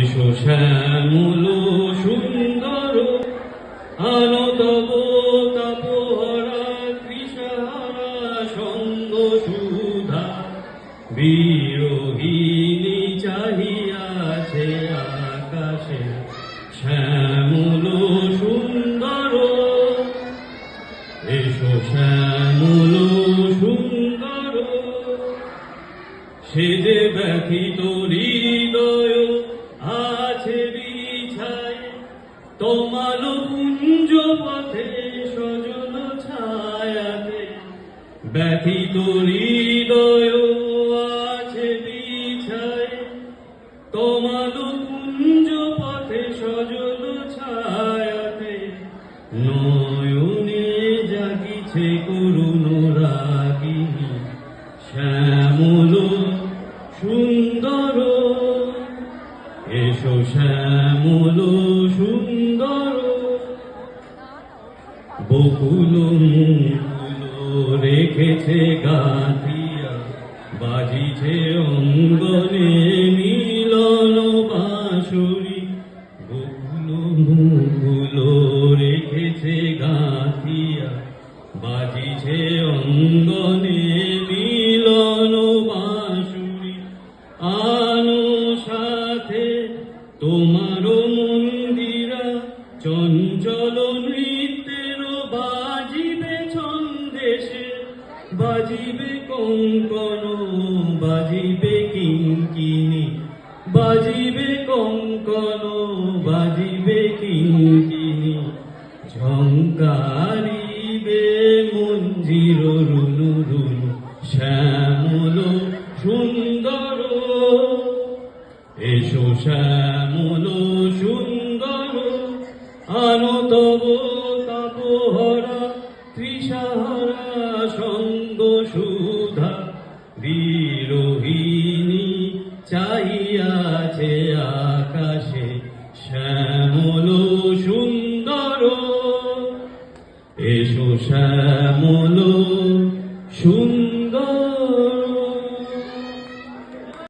এসো শ্যামল সুন্দর আনো তব তাপহরা তৃষাহারা সঙ্গ সুধা বিরোহিণী চাহিয়াছে আকাশে শ্যামল সুন্দর এসো শ্যামল সুন্দর সে যে ব্যথিত হৃদয় আছে বিছায় তোমার কুঞ্জ পথে সজল ছায়াতে ব্যথিত হৃদয় আছে বিছায় তোমার কুঞ্জ পথে সজল ছায়াতে নয়নে জাগিছে করুণ রাগিনী শ্যামল সুন্দর এসো শ্যামল সুন্দর বকুল মুকুল রেখেছে গাঁথিয়া বাজিছে অঙ্গনে মিলন বাঁশরি বকুল মুকুল রেখেছে গাঁথিয়া বাজিছে অঙ্গনে মিলন বাঁশরি আনো সাথে তোমার মন্দিরা চঞ্চল নৃত্যের বাজিবে ছন্দেশে বাজিবে কঙ্কন বাজিবে কিঙ্কিনি বাজিবে কঙ্কন বাজিবে কিঙ্কিনি ঝঙ্কারিবে মঞ্জির রুনু রুনু শ্যামল সুন্দর এসো শ্যামল সুন্দর আনো তব তাপহরা তৃষাহারা সঙ্গ সুধা বিরোহিণী চাহিয়াছে আকাশে শ্যামল সুন্দর এসো শ্যামল সুন্দর।